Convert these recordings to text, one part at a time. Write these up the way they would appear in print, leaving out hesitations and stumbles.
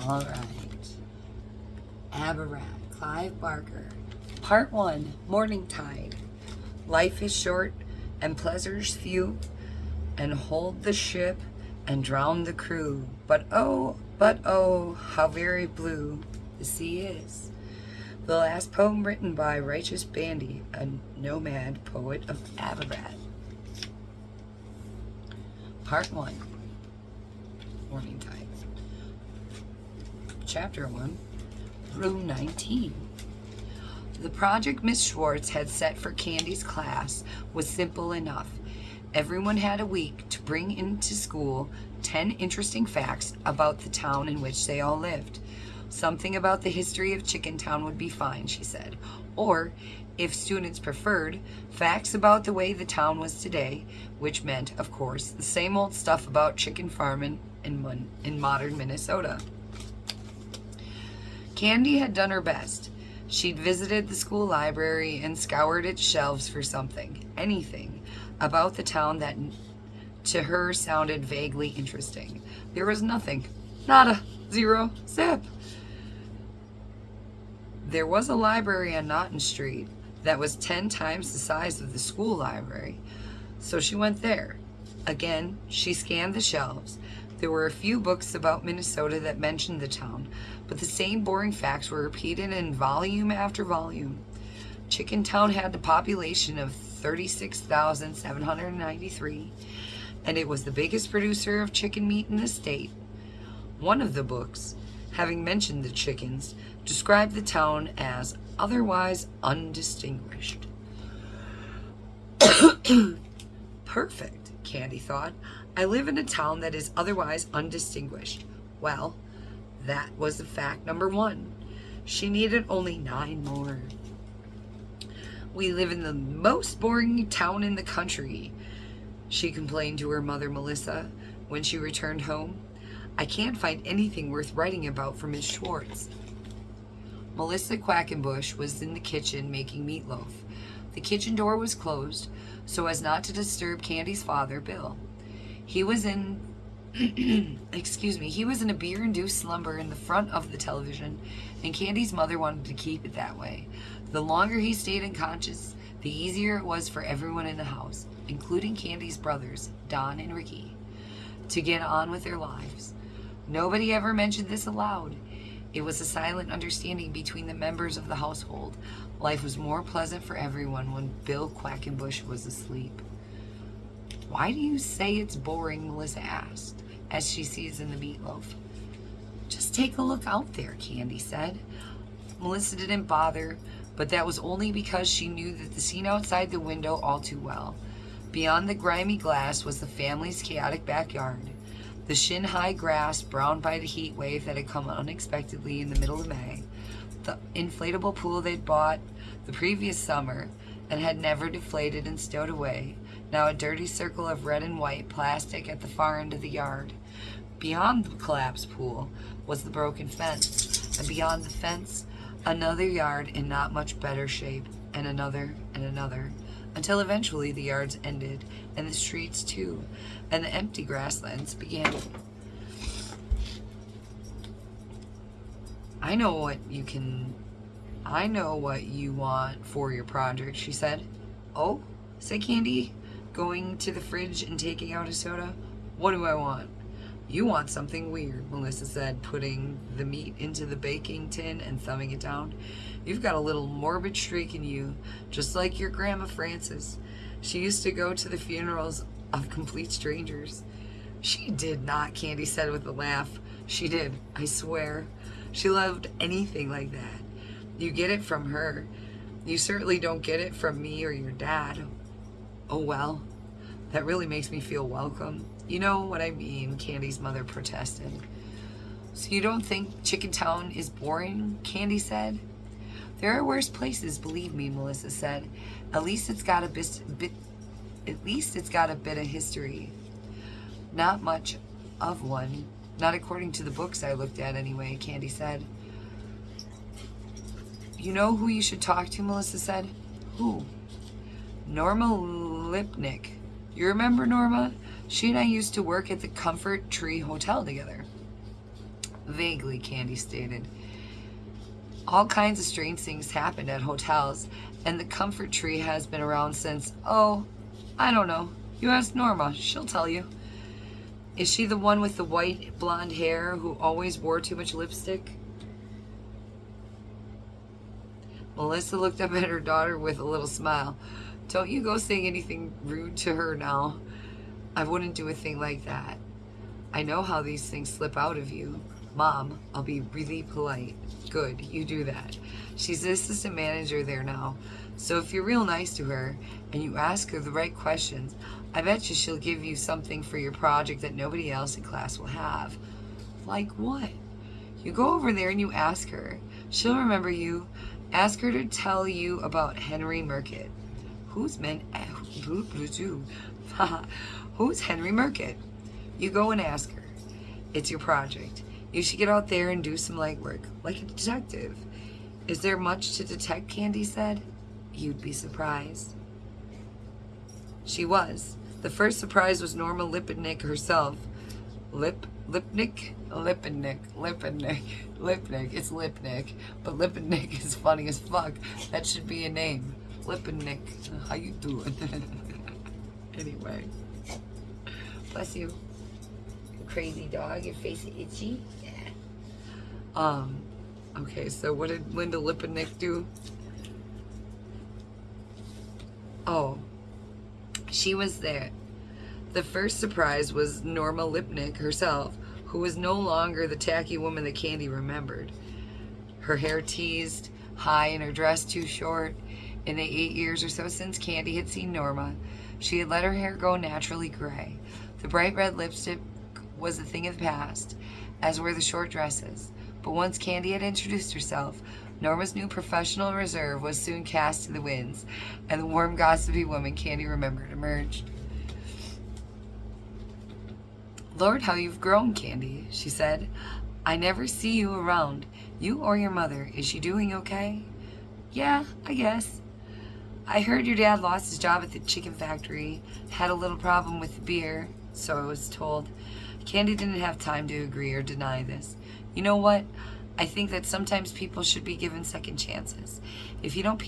All right. ABARRAT, Clive Barker. Part 1, Morning Tide. Life is short and pleasures few, and hold the ship and drown the crew. But oh, how very blue the sea is. The last poem written by Righteous Bandy, a nomad poet of ABARRAT. Part 1, Morning Tide. Chapter 1, Room 19. The project Miss Schwartz had set for Candy's class was simple enough. Everyone had a week to bring into school 10 interesting facts about the town in which they all lived. Something about the history of Chicken Town would be fine, she said. Or, if students preferred, facts about the way the town was today, which meant, of course, the same old stuff about chicken farming in modern Minnesota. Candy had done her best. She'd visited the school library and scoured its shelves for something, anything, about the town that to her sounded vaguely interesting. There was nothing. Nada. Zero. Zip. There was a library on Naughton Street that was 10 times the size of the school library, so she went there. Again, she scanned the shelves. There were a few books about Minnesota that mentioned the town, but the same boring facts were repeated in volume after volume. Chicken Town had a population of 36,793, and it was the biggest producer of chicken meat in the state. One of the books, having mentioned the chickens, described the town as otherwise undistinguished. Perfect, Candy thought. I live in a town that is otherwise undistinguished. Well, that was the fact number 1. She needed only 9 more. We live in the most boring town in the country, she complained to her mother, Melissa, when she returned home. I can't find anything worth writing about for Miss Schwartz. Melissa Quackenbush was in the kitchen making meatloaf. The kitchen door was closed so as not to disturb Candy's father, Bill. He was in he was in a beer-induced slumber in the front of the television, and Candy's mother wanted to keep it that way. The longer he stayed unconscious, the easier it was for everyone in the house, including Candy's brothers, Don and Ricky, to get on with their lives. Nobody ever mentioned this aloud. It was a silent understanding between the members of the household. Life was more pleasant for everyone when Bill Quackenbush was asleep. Why do you say it's boring? Melissa asked, as she seasoned the meatloaf. Just take a look out there, Candy said. Melissa didn't bother, but that was only because she knew that the scene outside the window all too well. Beyond the grimy glass was the family's chaotic backyard. The shin-high grass, browned by the heat wave that had come unexpectedly in the middle of May. The inflatable pool they'd bought the previous summer and had never deflated and stowed away, now a dirty circle of red and white plastic at the far end of the yard. Beyond the collapsed pool was the broken fence, and beyond the fence, another yard in not much better shape, and another, until eventually the yards ended, and the streets too, and the empty grasslands began. I know what you want for your project, she said. Oh, said Candy, going to the fridge and taking out a soda. What do I want? You want something weird, Melissa said, putting the meat into the baking tin and thumbing it down. You've got a little morbid streak in you, just like your Grandma Frances. She used to go to the funerals of complete strangers. She did not, Candy said with a laugh. She did, I swear. She loved anything like that. You get it from her. You certainly don't get it from me or your dad. Oh, well, that really makes me feel welcome. You know what I mean, Candy's mother protested. So you don't think Chicken Town is boring? Candy said. There are worse places, believe me, Melissa said. At least it's got a bit of history. Not much of one. Not according to the books I looked at anyway, Candy said. You know who you should talk to, Melissa said. Who? Norma Lipnick. You remember Norma? She and I used to work at the Comfort Tree Hotel together. Vaguely, Candy stated. All kinds of strange things happened at hotels, and the comfort tree has been around since, oh, I don't know. You ask Norma, she'll tell you. Is she the one with the white blonde hair who always wore too much lipstick? Melissa looked up at her daughter with a little smile. Don't you go saying anything rude to her now. I wouldn't do a thing like that. I know how these things slip out of you. Mom, I'll be really polite. Good, you do that. She's the assistant manager there now. So if you're real nice to her and you ask her the right questions, I bet you she'll give you something for your project that nobody else in class will have. Like what? You go over there and you ask her. She'll remember you. Ask her to tell you about Henry Murkett. Who's Henry Murkett? You go and ask her. It's your project. You should get out there and do some legwork, like a detective. Is there much to detect, Candy said. You'd be surprised. She was. The first surprise was Norma Lipnick herself. Lipnick? It's Lipnick. But Lipnick is funny as fuck. That should be a name. Lipnick. How you doing? Anyway. Bless you. Crazy dog. Your face is itchy. Yeah. Okay, so what did Linda Lipnick do? Oh. She was there. The first surprise was Norma Lipnick herself, who was no longer the tacky woman that Candy remembered. Her hair teased, high, and her dress too short. In the 8 years or so since Candy had seen Norma, she had let her hair go naturally gray. The bright red lipstick was a thing of the past, as were the short dresses. But once Candy had introduced herself, Norma's new professional reserve was soon cast to the winds, and the warm, gossipy woman Candy remembered emerged. Lord, how you've grown, Candy, she said. I never see you around. You or your mother. Is she doing okay? Yeah, I guess. I heard your dad lost his job at the chicken factory, had a little problem with the beer, so I was told. Candy didn't have time to agree or deny this. You know what? I think that sometimes people should be given second chances. If you don't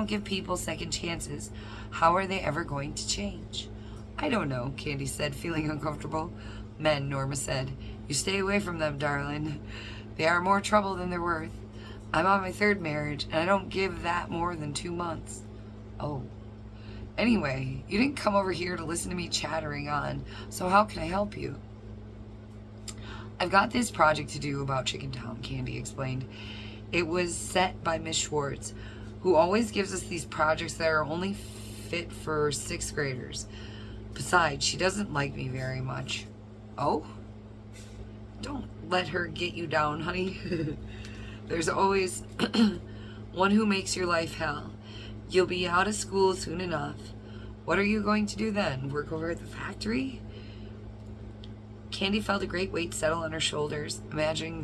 give people second chances, how are they ever going to change? I don't know, Candy said, feeling uncomfortable. Men, Norma said. You stay away from them, darling. They are more trouble than they're worth. I'm on my third marriage, and I don't give that more than 2 months. Oh. Anyway, you didn't come over here to listen to me chattering on, so how can I help you? I've got this project to do about Chickentown, Candy explained. It was set by Miss Schwartz, who always gives us these projects that are only fit for 6th graders. Besides, she doesn't like me very much. Oh? Don't let her get you down, honey. There's always one who makes your life hell. You'll be out of school soon enough. What are you going to do then? Work over at the factory? Candy felt a great weight settle on her shoulders, imagining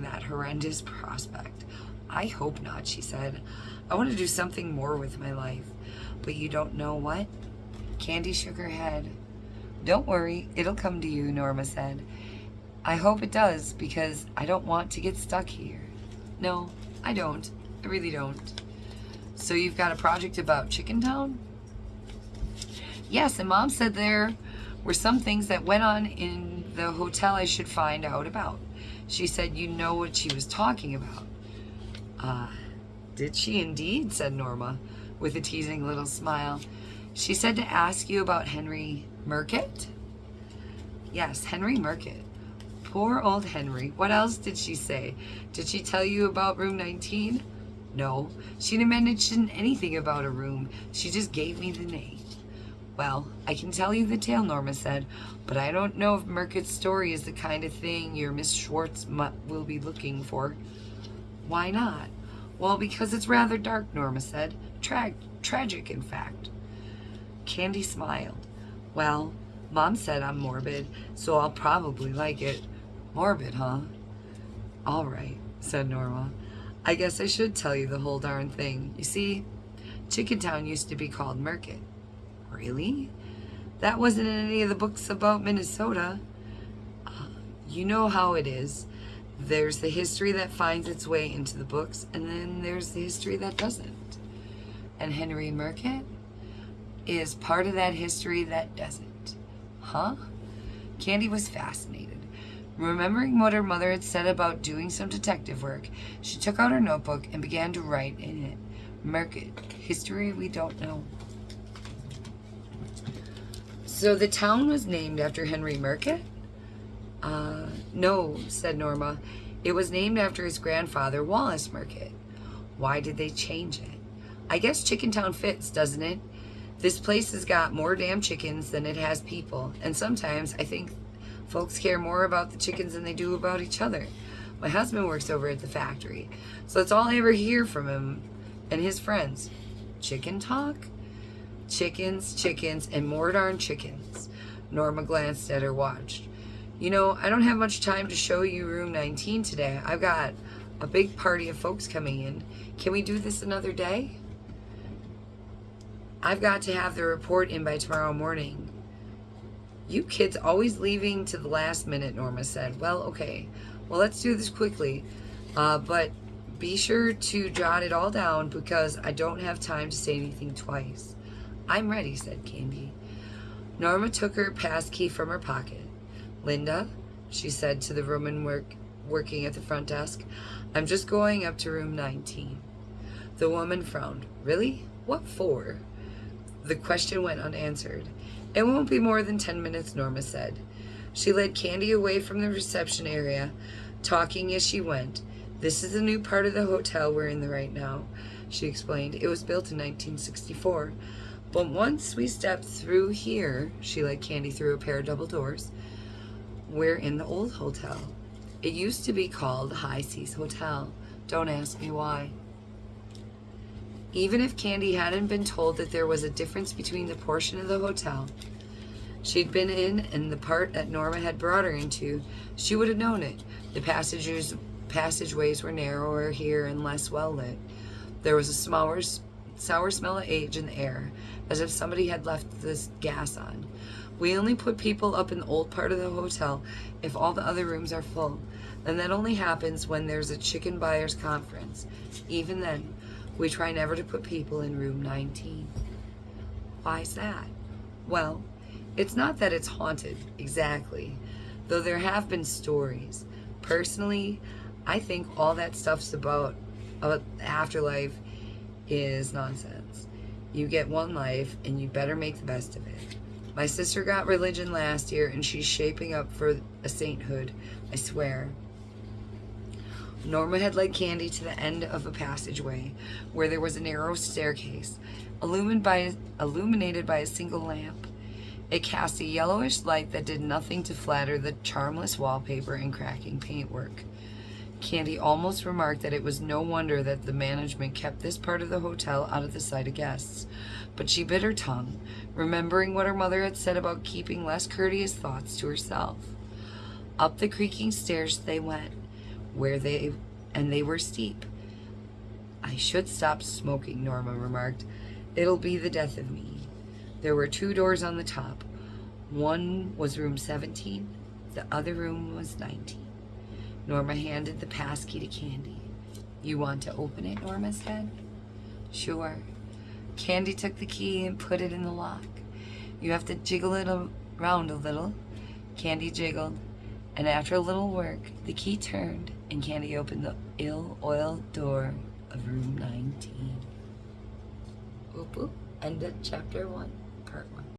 that horrendous prospect. I hope not, she said. I want to do something more with my life. But you don't know what? Candy shook her head. Don't worry, it'll come to you, Norma said. I hope it does, because I don't want to get stuck here. No, I don't. I really don't. So you've got a project about Chickentown? Yes, and Mom said there were some things that went on in the hotel I should find out about. She said you know what she was talking about. Did she indeed? Said Norma, with a teasing little smile. She said to ask you about Henry Murkett? Yes, Henry Murkett. Poor old Henry. What else did she say? Did she tell you about room 19? No, she didn't mention anything about a room. She just gave me the name. Well, I can tell you the tale, Norma said, but I don't know if Murkett's story is the kind of thing your Miss Schwartz will be looking for. Why not? Well, because it's rather dark, Norma said. Tragic, in fact. Candy smiled. Well, Mom said I'm morbid, so I'll probably like it. Morbid, huh? All right, said Norma. I guess I should tell you the whole darn thing. You see, Chickentown used to be called Murkett. Really? That wasn't in any of the books about Minnesota. you know how it is. There's the history that finds its way into the books, and then there's the history that doesn't. And Henry Murkett is part of that history that doesn't. Huh? Candy was fascinated. Remembering what her mother had said about doing some detective work, she took out her notebook and began to write in it. Murkett, history we don't know. So the town was named after Henry Murkett? No, said Norma. It was named after his grandfather, Wallace Murkett. Why did they change it? I guess Chickentown fits, doesn't it? This place has got more damn chickens than it has people, and sometimes I think folks care more about the chickens than they do about each other. My husband works over at the factory, so that's all I ever hear from him and his friends. Chicken talk? Chickens, chickens, and more darn chickens. Norma glanced at her watch. You know, I don't have much time to show you room 19 today. I've got a big party of folks coming in. Can we do this another day? I've got to have the report in by tomorrow morning. You kids always leaving to the last minute, Norma said. Well, okay. Well, let's do this quickly. But be sure to jot it all down because I don't have time to say anything twice. I'm ready, said Candy. Norma took her pass key from her pocket. Linda, she said to the woman working at the front desk, I'm just going up to room 19. The woman frowned. Really? What for? The question went unanswered. It won't be more than 10 minutes, Norma said. She led Candy away from the reception area, talking as she went. This is the new part of the hotel we're in right now, she explained. It was built in 1964. But once we step through here, she led Candy through a pair of double doors, we're in the old hotel. It used to be called High Seas Hotel. Don't ask me why. Even if Candy hadn't been told that there was a difference between the portion of the hotel she'd been in and the part that Norma had brought her into, she would have known it. The passageways were narrower here and less well lit. There was a sour smell of age in the air, as if somebody had left this gas on. We only put people up in the old part of the hotel if all the other rooms are full, and that only happens when there's a chicken buyers conference. Even then, we try never to put people in room 19. Why's that? Well, it's not that it's haunted, exactly, though there have been stories. Personally, I think all that stuff's about the afterlife is nonsense. You get one life, and you better make the best of it. My sister got religion last year, and she's shaping up for a sainthood, I swear. Norma had led Candy to the end of a passageway, where there was a narrow staircase, illuminated by a single lamp. It cast a yellowish light that did nothing to flatter the charmless wallpaper and cracking paintwork. Candy almost remarked that it was no wonder that the management kept this part of the hotel out of the sight of guests. But she bit her tongue, remembering what her mother had said about keeping less courteous thoughts to herself. Up the creaking stairs they went, and they were steep. I should stop smoking, Norma remarked. It'll be the death of me. There were 2 doors on the top. One was room 17, the other room was 19. Norma handed the pass key to Candy. You want to open it, Norma said. Sure. Candy took the key and put it in the lock. You have to jiggle it around a little. Candy jiggled, and after a little work, the key turned, and Candy opened the ill-oiled door of room 19. End of chapter 1, part 1.